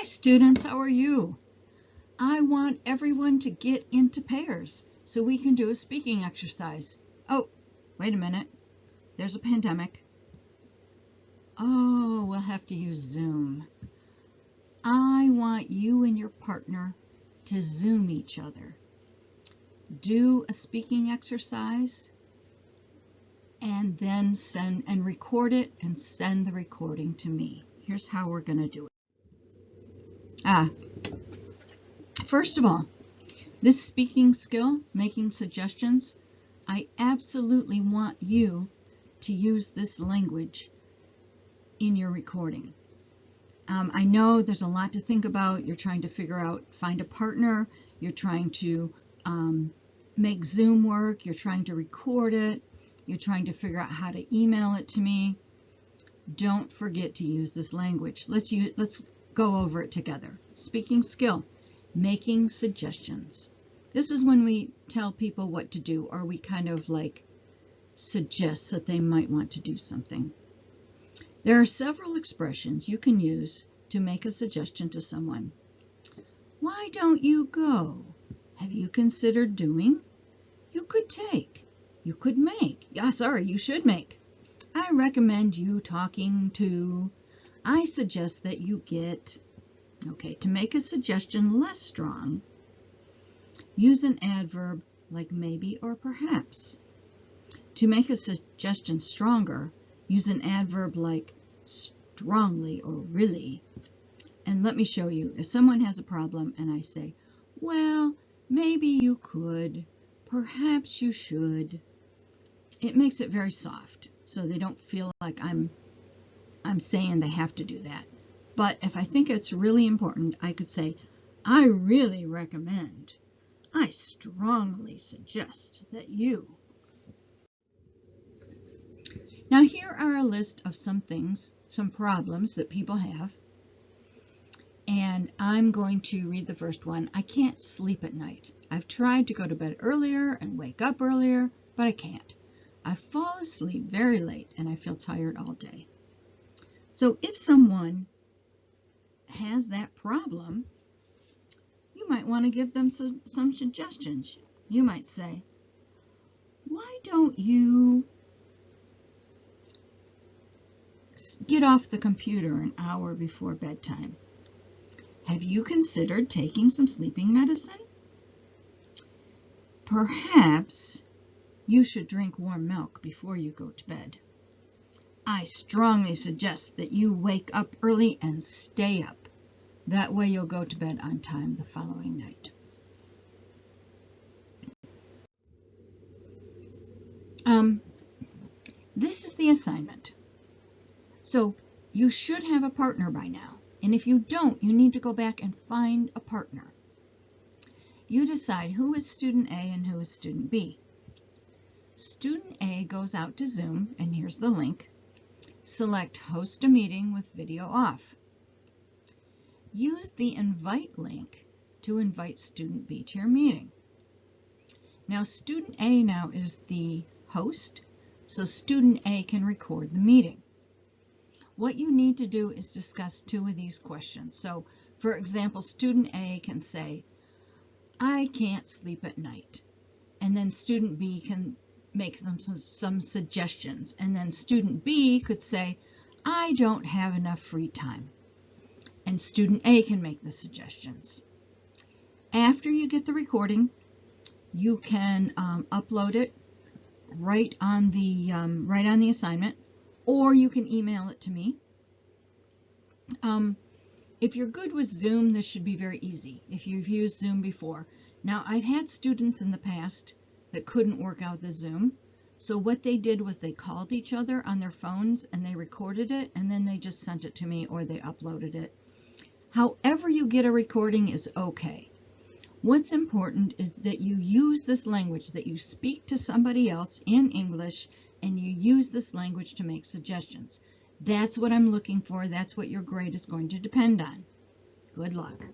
Hi students, how are you? I want everyone to get into pairs so we can do a speaking exercise. Oh, wait a minute. There's a pandemic. Oh, we'll have to use Zoom. I want you and your partner to Zoom each other. Do a speaking exercise and then send and record it and send the recording to me. Here's how we're going to do it. First of all, this speaking skill, making suggestions, I absolutely want you to use this language in your recording. I know there's a lot to think about. You're trying to figure out, find a partner. You're trying to make Zoom work. You're trying to record it. You're trying to figure out how to email it to me. Don't forget to use this language. Let's go over it together. Speaking skill, making suggestions. This is when we tell people what to do, or we kind of like suggest that they might want to do something. There are several expressions you can use to make a suggestion to someone. Why don't you go? Have you considered doing? You could take. You could make. Yeah, sorry, you should make. I recommend you talking to. I suggest that you get. Okay, to make a suggestion less strong, use an adverb like maybe or perhaps. To make a suggestion stronger, use an adverb like strongly or really. And let me show you. If someone has a problem and I say, well, maybe you could, perhaps you should, it makes it very soft so they don't feel like I'm saying they have to do that. But if I think it's really important, I could say, I really recommend, I strongly suggest that you. Now here are a list of some things, some problems that people have. And I'm going to read the first one. I can't sleep at night. I've tried to go to bed earlier and wake up earlier, but I can't. I fall asleep very late and I feel tired all day. So if someone has that problem, you might want to give them some suggestions. You might say, why don't you get off the computer an hour before bedtime? Have you considered taking some sleeping medicine? Perhaps you should drink warm milk before you go to bed. I strongly suggest that you wake up early and stay up. That way you'll go to bed on time the following night. This is the assignment. So you should have a partner by now. And if you don't, you need to go back and find a partner. You decide who is student A and who is student B. Student A goes out to Zoom, and here's the link. Select host a meeting with video off. Use the invite link to invite student B to your meeting. Now student A now is the host, so student A can record the meeting. What you need to do is discuss two of these questions. So for example, student A can say, I can't sleep at night. And then student B can make some suggestions. And then student B could say, I don't have enough free time. And student A can make the suggestions. After you get the recording, you can upload it right on the assignment, or you can email it to me. If you're good with Zoom, this should be very easy if you've used Zoom before. Now, I've had students in the past that couldn't work out the Zoom. So what they did was they called each other on their phones and they recorded it, and then they just sent it to me or they uploaded it. However you get a recording is okay. What's important is that you use this language, that you speak to somebody else in English and you use this language to make suggestions. That's what I'm looking for. That's what your grade is going to depend on. Good luck.